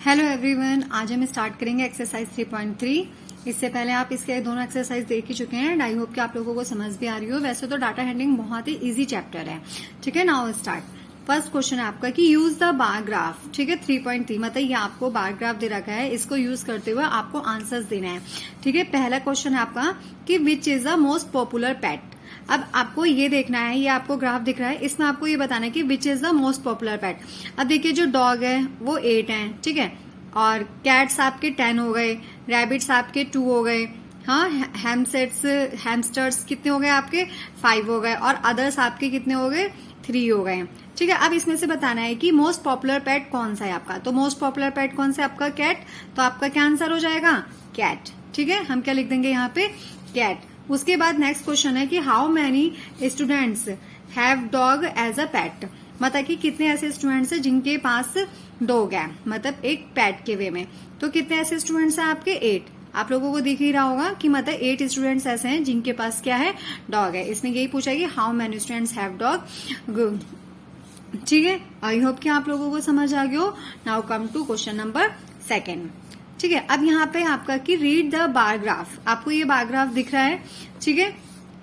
Hello everyone, आज हम start करेंगे एक्सरसाइज 3.3। इससे पहले आप इसके दोनों एक्सरसाइज देख ही चुके हैं एंड आई होप कि आप लोगों को समझ भी आ रही हो। वैसे तो डाटा हैंडलिंग बहुत ही इजी चैप्टर है, ठीक है। Now start. फर्स्ट क्वेश्चन है आपका कि यूज द बार ग्राफ, ठीक है। 3.3 मतलब ये आपको बार ग्राफ दे रखा है, इसको यूज करते हुए आपको आंसर्स देना है, ठीक है। पहला क्वेश्चन है आपका कि which is the most popular pet. अब आपको ये देखना है, ये आपको ग्राफ दिख रहा है, इसमें आपको ये बताना है कि which is the most popular pet. अब देखिए जो डॉग है वो 8 है, ठीक है, और कैट्स आपके 10 हो गए, रैबिट्स आपके 2 हो गए, हाँ, हैमस्टर्स कितने हो गए आपके 5 हो गए, और अदर्स आपके कितने हो गए 3 हो गए, ठीक है। अब इसमें से बताना है कि मोस्ट पॉपुलर पेट कौन सा है आपका। तो मोस्ट पॉपुलर पेट कौन सा है आपका, कैट। तो आपका क्या आंसर हो जाएगा, कैट, ठीक है। हम क्या लिख देंगे यहाँ पे, कैट। उसके बाद नेक्स्ट क्वेश्चन है कि how many students have dog as a pet. मतलब कि कितने ऐसे स्टूडेंट्स हैं जिनके पास डॉग है, मतलब एक पेट के वे में। तो कितने ऐसे स्टूडेंट्स हैं आपके 8। आप लोगों को दिख ही रहा होगा कि मतलब 8 स्टूडेंट्स ऐसे हैं जिनके पास क्या है, डॉग है। इसमें यही पूछा कि how many students have dog, ठीक है। आई होप कि आप लोगों को समझ आ गया हो। Now come to question number 2, ठीक है। अब यहाँ पे आपका कि रीड द बार ग्राफ, आपको ये बार ग्राफ दिख रहा है, ठीक है,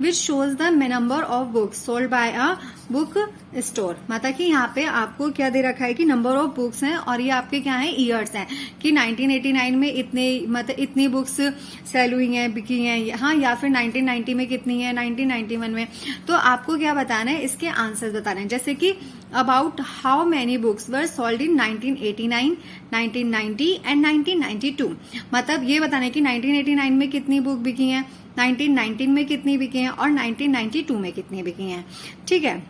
which shows the number of books sold by a book store. मतलब कि यहाँ पे आपको क्या दे रखा है कि नंबर ऑफ बुक्स हैं, और ये आपके क्या है, ईयर्स हैं कि 1989 में इतने, मतलब इतनी बुक्स सेल हुई हैं, बिकी हैं, हाँ, या फिर 1990 में कितनी है, 1991 में। तो आपको क्या बताना है, इसके आंसर्स बताने हैं। जैसे कि about how many books were sold in 1989, 1990 and 1992। मतलब ये बताना है कि 1989 में कितनी बुक बिकी हैं, 1919 में कितनी बिकी हैं, और 1992 में कितनी बिकी हैं, ठीक है।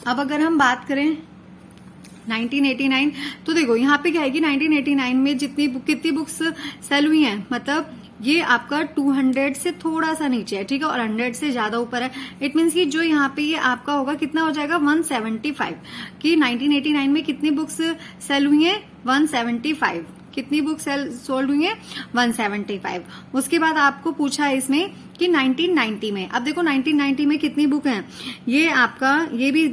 अब अगर हम बात करें 1989, तो देखो यहाँ पे क्या है कि 1989 में कितनी बुक्स सेल हुई हैं, मतलब ये आपका 200 से थोड़ा सा नीचे है, ठीक है, और 100 से ज्यादा ऊपर है। इट मीन्स कि जो यहाँ पे ये आपका होगा कितना हो जाएगा 175, कि 1989 में कितनी बुक्स सेल हुई हैं 175, कितनी बुक सोल्ड हुई है 175। उसके बाद आपको पूछा है इसमें कि 1990 में, अब देखो 1990 में कितनी बुक हैं, ये आपका ये भी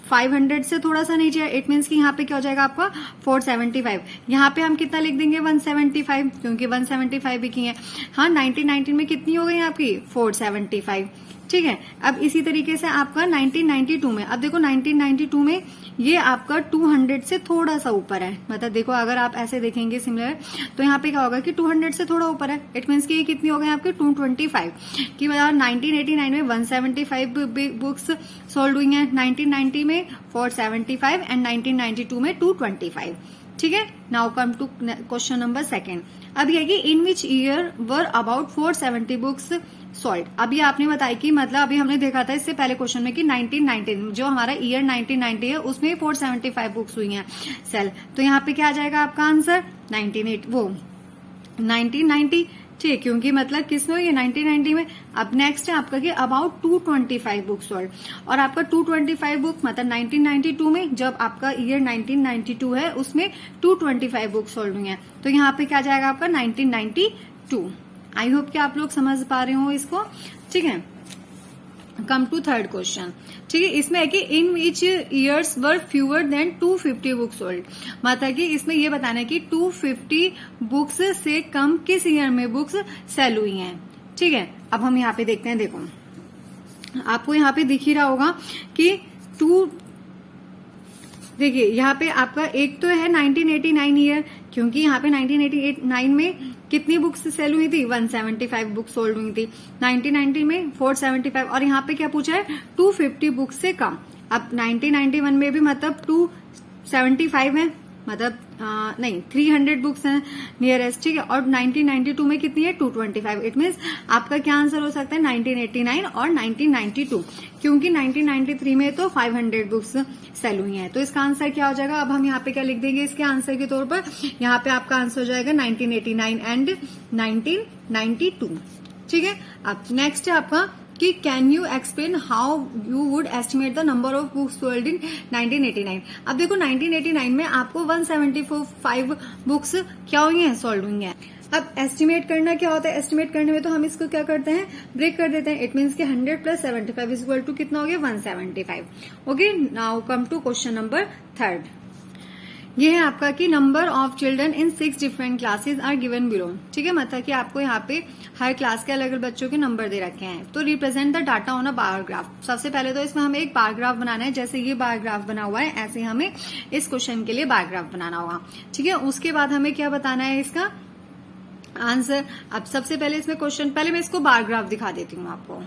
500 से थोड़ा सा नीचे है। इट मीन्स कि यहाँ पे क्या हो जाएगा आपका 475। यहाँ पे हम कितना लिख देंगे 175, क्योंकि 175 भी की है। हाँ, 1990 में कितनी हो गई आपकी 475, ठीक है। अब इसी तरीके से आपका 1992 में, अब देखो 1992 में ये आपका 200 से थोड़ा सा ऊपर है। मतलब देखो अगर आप ऐसे देखेंगे सिमिलर, तो यहाँ पे क्या होगा कि 200 से थोड़ा ऊपर है। इट मीन्स कि ये कितनी हो गई आपकी 225, कि 1989 में 175 बुक्स सोल्ड हुई हैं, 1990 में 475 एंड 1992 में 225, ठीक है। Now come to question number 2। अब ये कि in which year were about 470 books sold. अभी आपने बताया कि मतलब अभी हमने देखा था इससे पहले क्वेश्चन में कि 1990 जो हमारा ईयर 1990 है उसमें 475 बुक्स हुई हैं सेल। तो यहाँ पे क्या आ जाएगा आपका आंसर 1990, ठीक, क्योंकि मतलब किसमें हुई है 1990 में। अब नेक्स्ट है आपका कि अबाउट 225 बुक सोल्ड, और आपका 225 बुक मतलब 1992 में, जब आपका ईयर 1992 है उसमें 225 बुक सोल्ड हुई हैं। तो यहाँ पे क्या जाएगा आपका 1992। आई होप कि आप लोग समझ पा रहे हो इसको, ठीक है। कम टू थर्ड क्वेश्चन, ठीक है। इसमें है कि in which years were fewer than 250 books sold. मतलब कि इसमें ये बताना है कि 250 बुक्स से कम किस ईयर में बुक्स सेल हुई हैं, ठीक है। अब हम यहाँ पे देखते हैं, देखो आपको यहाँ पे दिख ही रहा होगा कि देखिए यहाँ पे आपका एक तो है 1989 ईयर, क्योंकि यहाँ पे 1989 में कितनी बुक्स सेल हुई थी 175 बुक्स सोल्ड हुई थी, 1990 में 475, और यहाँ पे क्या पूछा है 250 बुक्स से कम। अब 1991 में भी मतलब 275 है, मतलब नहीं 300 बुक्स हैं नियरेस्ट, ठीक है, और 1992 में कितनी है 225। इट मीन्स आपका क्या आंसर हो सकता है 1989 और 1992, क्योंकि 1993 में तो 500 बुक्स सेल हुई हैं। तो इसका आंसर क्या हो जाएगा, अब हम यहाँ पे क्या लिख देंगे इसके आंसर के तौर पर, यहाँ पे आपका आंसर हो जाएगा 1989 एंड 1992, ठीक है। अब नेक्स्ट है आपका कि can you explain how you would estimate the number of books sold in 1989। अब देखो 1989 में आपको 175 बुक्स क्या हुई हैं, सोल्ड हुई हैं। अब एस्टिमेट करना क्या होता है, एस्टिमेट करने में तो हम इसको क्या करते हैं, ब्रेक कर देते हैं। इट मीन्स कि 100 + 75 इज इक्वल टू कितना हो गया 175। Okay, now come to question number 3। ये है आपका कि number of children in 6 different classes are given below. ठीक है, मतलब कि आपको यहाँ पे हर क्लास के अलग अलग बच्चों के नंबर दे रखे हैं। तो represent the data on a bar graph. सबसे पहले तो इसमें हमें एक बार ग्राफ बनाना है, जैसे ये बार ग्राफ बना हुआ है ऐसे हमें इस क्वेश्चन के लिए बार ग्राफ बनाना होगा। ठीक है, उसके बाद हमें क्या बताना है इसका आंसर। अब सबसे पहले इसमें क्वेश्चन, पहले मैं इसको बार ग्राफ दिखा देती हूँ आपको।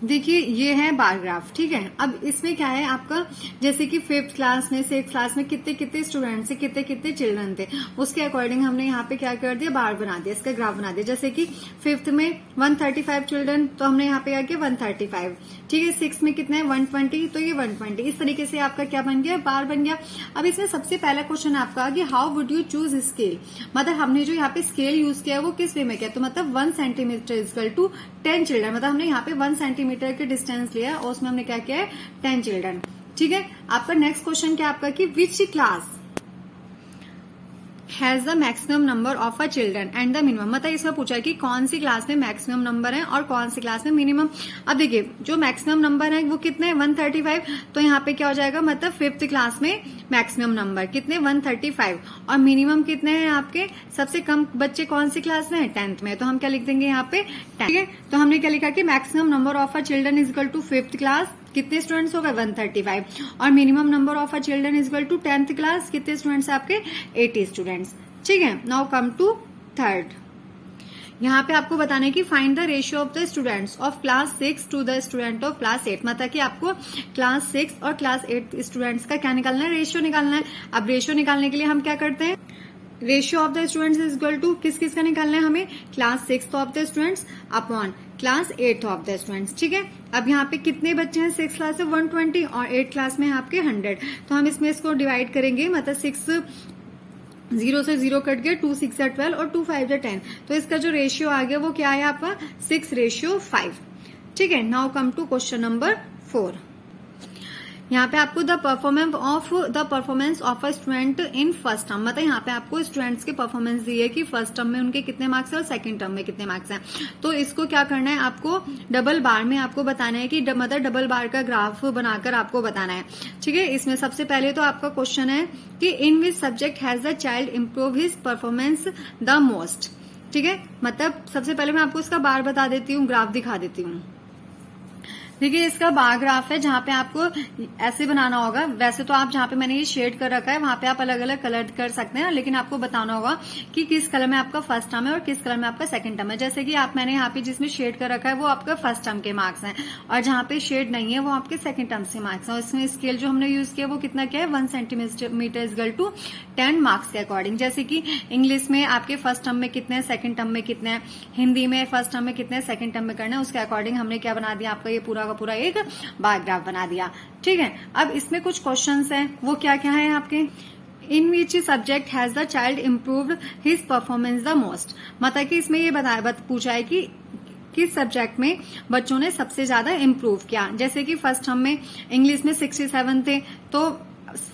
देखिए ये है बार ग्राफ। ठीक है, अब इसमें क्या है आपका, जैसे कि 5th क्लास में 6th क्लास में कितने कितने स्टूडेंट्स थे, कितने कितने चिल्ड्रन थे, उसके अकॉर्डिंग हमने यहाँ पे क्या कर दिया, बार बना दिया, इसका ग्राफ बना दिया। जैसे कि 5th में 135 चिल्ड्रन, तो हमने यहाँ पे क्या किया 135। ठीक है, 6th में कितना है 120, तो ये 120। इस तरीके से आपका क्या बन गया, बार बन गया। अब इसमें सबसे पहला क्वेश्चन आपका कि how would you choose scale, मतलब हमने जो यहाँ पे स्केल यूज किया है वो किस वे में किया, तो मतलब 1 सेंटीमीटर इक्वल टू 10 चिल्ड्रन, मतलब हमने यहाँ पे 1 सेंटीमीटर के डिस्टेंस लिया और उसमें हमने क्या किया है 10 चिल्ड्रन। ठीक है, आपका नेक्स्ट क्वेश्चन क्या आपका कि which class has the maximum number of a children and the minimum, मतलब इसमें पूछा है कि कौन सी क्लास में मैक्सिमम नंबर है और कौन सी क्लास में मिनिमम। अब देखिए जो मैक्सिमम नंबर है वो कितने 135, तो यहाँ पे क्या हो जाएगा, मतलब 5th क्लास में मैक्सिमम नंबर कितने 135 और मिनिमम कितने हैं आपके, सबसे कम बच्चे कौन सी क्लास में है 10th में, तो हम क्या लिख देंगे यहाँ पे 10। ठीक है, तो हमने क्या लिखा कि maximum number of a children is equal to 5th class, कितने स्टूडेंट्स हो गए 135, और minimum number of a children is equal to 10th class, कितने स्टूडेंट्स आपके 80 स्टूडेंट्स। ठीक है, नाउ कम टू थर्ड। यहाँ पे आपको बताना है कि find the ratio of the students of class 6 to the student of class 8, मतलब कि आपको क्लास 6 और क्लास 8 स्टूडेंट्स का क्या निकालना है, रेशियो निकालना है। अब रेशियो निकालने के लिए हम क्या करते हैं, ratio of the students is equal to किस किस का निकालना है हमें, class 6 of the students upon class 8 of the students. ठीक है, अब यहाँ पे कितने बच्चे हैं 6 क्लास से 120 और 8 क्लास में आपके 100, तो हम इसमें इसको डिवाइड करेंगे, मतलब 6 0 से 0 कट गया, 2 6 या 12 और 2 5 या 10, तो इसका जो रेशियो आ गया वो क्या है आपका 6:5। ठीक है, now come to question number 4। यहाँ पे आपको the performance of a student in first term, मतलब यहाँ पे आपको स्टूडेंट्स के परफॉर्मेंस दी है कि फर्स्ट टर्म में उनके कितने मार्क्स है और सेकंड टर्म में कितने मार्क्स हैं। तो इसको क्या करना है, आपको डबल बार में आपको बताना है कि मतलब डबल बार का ग्राफ बनाकर आपको बताना है। ठीक है, इसमें सबसे पहले तो आपका क्वेश्चन है कि in which subject has the child improve his performance the most. ठीक है, मतलब सबसे पहले मैं आपको इसका बार बता देती हूँ, ग्राफ दिखा देती हूँ। देखिए इसका बार ग्राफ है, जहाँ पे आपको ऐसे बनाना होगा। वैसे तो आप जहाँ पे मैंने ये शेड कर रखा है वहां पे आप अलग अलग कलर कर सकते हैं, लेकिन आपको बताना होगा कि किस कलर में आपका फर्स्ट टर्म है और किस कलर में आपका सेकंड टर्म है। जैसे कि आप मैंने यहाँ पे जिसमें शेड कर रखा है वो आपका फर्स्ट टर्म के मार्क्स हैं, और जहाँ पे शेड नहीं है वो आपके सेकंड टर्म से मार्क्स है। और इसमें स्केल जो हमने यूज किया वो कितना क्या है 1 सेंटीमीटर इक्वल टू 10 मार्क्स के अकॉर्डिंग। जैसे कि इंग्लिश में आपके फर्स्ट टर्म में कितने हैं, सेकंड टर्म में कितने हैं, हिंदी में फर्स्ट टर्म में कितने हैं, सेकंड टर्म में करना है, उसके अकॉर्डिंग हमने क्या बना दिया, आपका ये पूरा का पूरा एक बार ग्राफ बना दिया। ठीक है, अब इसमें कुछ क्वेश्चंस हैं, वो क्या क्या है आपके, in which subject has the child improved his performance the most, मतलब कि इसमें ये पूछा है कि किस सब्जेक्ट में बच्चों ने सबसे ज्यादा इम्प्रूव किया। जैसे कि फर्स्ट टर्म में इंग्लिश में 67 थे, तो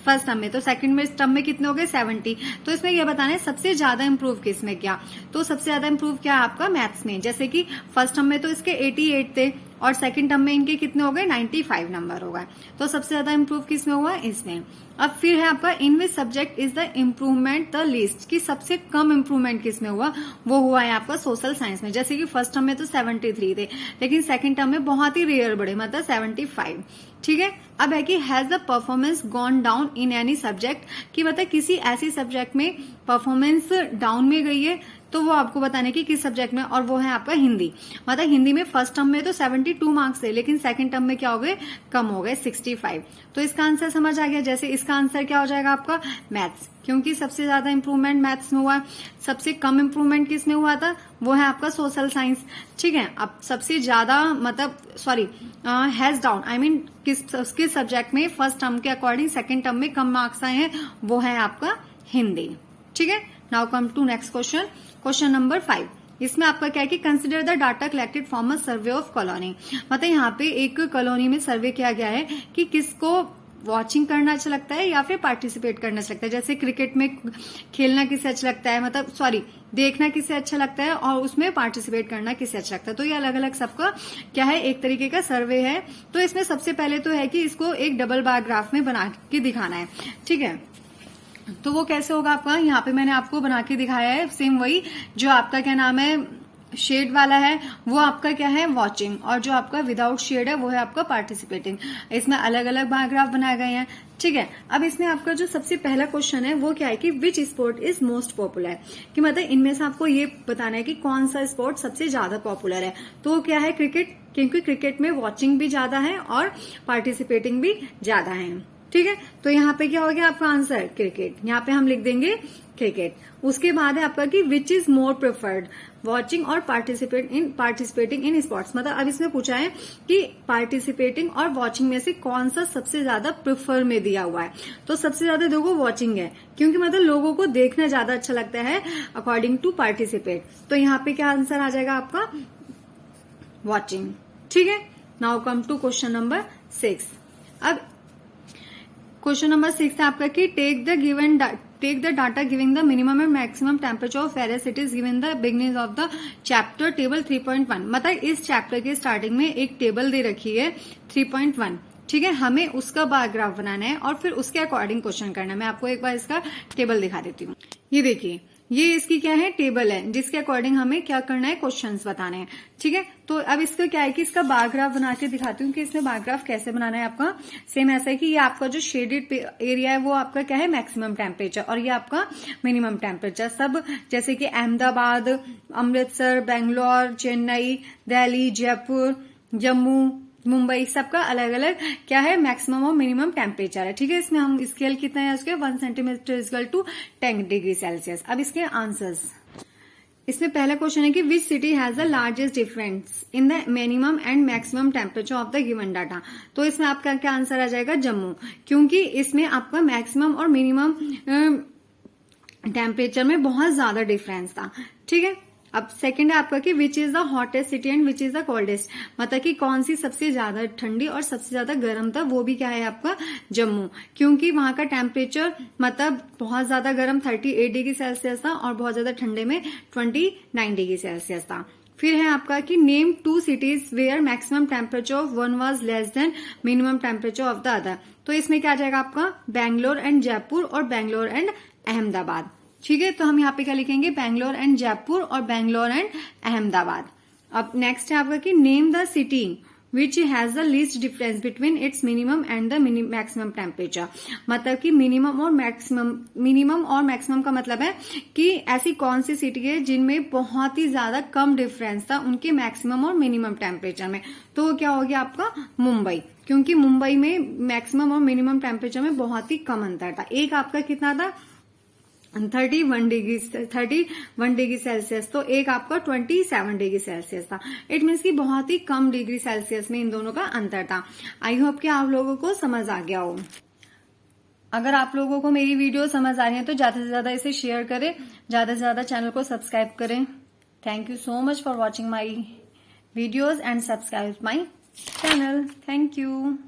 फर्स्ट टर्म में, तो सेकंड में टर्म में कितने हो गए 70। तो इसमें यह बताना है सबसे ज्यादा इम्प्रूव किस में किया, तो सबसे ज्यादा इम्प्रूव किया आपका मैथ्स में। जैसे कि फर्स्ट टर्म में तो इसके 88 थे और सेकंड टर्म में इनके कितने हो गए 95 नंबर हो गए, तो सबसे ज्यादा इम्प्रूव किस में हुआ, इसमें। अब फिर है आपका in which subject is the improvement the least, कि सबसे कम इम्प्रूवमेंट किस में हुआ, वो हुआ है आपका सोशल साइंस में। जैसे कि फर्स्ट टर्म में तो 73 थे, लेकिन सेकंड टर्म में बहुत ही रेयर बढ़े, मतलब 75। ठीक है, अब है कि has the performance gone down in any subject, कि मतलब किसी ऐसी सब्जेक्ट में परफॉर्मेंस डाउन में गई है, तो वो आपको बताने की किस सब्जेक्ट में, और वो है आपका हिंदी। मतलब हिंदी में फर्स्ट टर्म में तो 72 मार्क्स थे, लेकिन सेकंड टर्म में क्या हो गए, कम हो गए 65। तो इसका आंसर समझ आ गया। जैसे इसका आंसर क्या हो जाएगा आपका मैथ्स, क्योंकि सबसे ज्यादा इंप्रूवमेंट मैथ्स में हुआ है, सबसे कम इंप्रूवमेंट किस में हुआ था, वो है आपका सोशल साइंस। ठीक है, अब सबसे ज्यादा मतलब हैज डाउन आई मीन किस सब्जेक्ट में फर्स्ट टर्म के अकॉर्डिंग सेकंड टर्म में कम मार्क्स आए हैं, वो है आपका हिंदी। ठीक है, now come to next question, question number 5। इसमें आपका क्या है कि consider the data collected from a survey of colony, मतलब यहाँ पे एक कॉलोनी में सर्वे किया गया है कि किसको वॉचिंग करना अच्छा लगता है या फिर पार्टिसिपेट करना अच्छा लगता है। जैसे क्रिकेट में खेलना किसे अच्छा लगता है, मतलब देखना किसे अच्छा लगता है, और उसमें पार्टिसिपेट करना किसे अच्छा लगता है। तो ये अलग अलग सबका क्या है, एक तरीके का सर्वे है। तो इसमें सबसे पहले तो है कि इसको एक डबल बार ग्राफ में बना के दिखाना है। ठीक है, तो वो कैसे होगा आपका, यहाँ पे मैंने आपको बना के दिखाया है सेम वही, जो आपका क्या नाम है शेड वाला है वो आपका क्या है वॉचिंग, और जो आपका विदाउट शेड है वो है आपका पार्टिसिपेटिंग। इसमें अलग अलग बार ग्राफ बनाए गए हैं, ठीक है। अब इसमें आपका जो सबसे पहला क्वेश्चन है वो क्या है कि which sport is most popular, कि मतलब इनमें से आपको ये बताना है कि कौन सा स्पोर्ट सबसे ज्यादा पॉपुलर है। तो क्या है क्रिकेट, क्योंकि क्रिकेट में वॉचिंग भी ज्यादा है और पार्टिसिपेटिंग भी ज्यादा है, ठीक है। तो यहाँ पे क्या हो गया आपका आंसर क्रिकेट, यहाँ पे हम लिख देंगे क्रिकेट। उसके बाद है आपका कि which is more preferred, watching और पार्टिसिपेटिंग इन स्पोर्ट्स। मतलब अब इसमें पूछा है कि पार्टिसिपेटिंग और वॉचिंग में से कौन सा सबसे ज्यादा प्रेफर में दिया हुआ है। तो सबसे ज्यादा देखो वॉचिंग है, क्योंकि मतलब लोगों को देखना ज्यादा अच्छा लगता है अकॉर्डिंग टू पार्टिसिपेट। तो यहाँ पे क्या आंसर आ जाएगा आपका वॉचिंग, ठीक है। Now come to question number 6। अब क्वेश्चन नंबर 6 है आपका कि take the data giving the minimum and maximum temperature of various cities given the beginning of the chapter table 3.1। मतलब इस चैप्टर के स्टार्टिंग में एक टेबल दे रखी है 3.1, ठीक है। हमें उसका बार ग्राफ बनाना है और फिर उसके अकॉर्डिंग क्वेश्चन करना है। मैं आपको एक बार इसका टेबल दिखा देती हूँ। ये देखिए, ये इसकी क्या है टेबल है, जिसके अकॉर्डिंग हमें क्या करना है क्वेश्चंस बताने हैं, ठीक है। तो अब इसका क्या है कि इसका बार ग्राफ बना के दिखाती हूँ कि इसमें बार ग्राफ कैसे बनाना है आपका। सेम ऐसा है कि ये आपका जो शेडेड एरिया है वो आपका क्या है मैक्सिमम टेम्परेचर, और ये आपका मिनिमम टेम्परेचर। सब जैसे कि अहमदाबाद, अमृतसर, बेंगलोर, चेन्नई, दिल्ली, जयपुर, जम्मू, मुंबई, सबका अलग अलग क्या है मैक्सिमम और मिनिमम टेम्परेचर है, ठीक है। इसमें हम स्केल कितना है उसके 1 centimetre equal to 10 degree Celsius. अब इसके आंसर्स, इसमें पहला क्वेश्चन है कि which city has the largest difference in the minimum and maximum temperature of the given data. तो इसमें आपका क्या आंसर आ जाएगा जम्मू, क्योंकि इसमें आपका मैक्सिमम और मिनिमम टेम्परेचर में बहुत ज्यादा डिफरेंस था, ठीक है। अब सेकंड है आपका कि which is the hottest city and which is the coldest, मतलब कि कौन सी सबसे ज्यादा ठंडी और सबसे ज्यादा गर्म था, वो भी क्या है आपका जम्मू, क्योंकि वहां का टेम्परेचर मतलब बहुत ज्यादा गर्म 38 डिग्री सेल्सियस था और बहुत ज्यादा ठंडे में 29 डिग्री सेल्सियस था। फिर है आपका कि name 2 cities where maximum temperature of one was less than minimum temperature of the other. तो इसमें क्या आ जाएगा आपका बैंगलोर एंड जयपुर और बैंगलोर एंड अहमदाबाद, ठीक है। तो हम यहाँ पे क्या लिखेंगे बैंगलोर एंड जयपुर और बैंगलोर एंड अहमदाबाद। अब नेक्स्ट है आपका कि name the city which has the least difference between its minimum and the maximum temperature. मतलब कि मिनिमम और मैक्सिमम का मतलब है कि ऐसी कौन सी सिटी है जिनमें बहुत ही ज्यादा कम डिफरेंस था उनके मैक्सिमम और मिनिमम टेम्परेचर में। तो वो क्या हो गया आपका मुंबई, क्योंकि मुंबई में मैक्सिमम और मिनिमम टेम्परेचर में बहुत ही कम अंतर था। एक आपका कितना था 31 डिग्री सेल्सियस, तो एक आपका 27 डिग्री सेल्सियस था। इट मीन्स कि बहुत ही कम डिग्री सेल्सियस में इन दोनों का अंतर था। आई होप कि आप लोगों को समझ आ गया हो। अगर आप लोगों को मेरी वीडियो समझ आ रही है तो ज्यादा से ज्यादा इसे शेयर करें, ज्यादा से ज्यादा चैनल को सब्सक्राइब करें। Thank you so much for watching my videos and subscribe my channel. Thank you.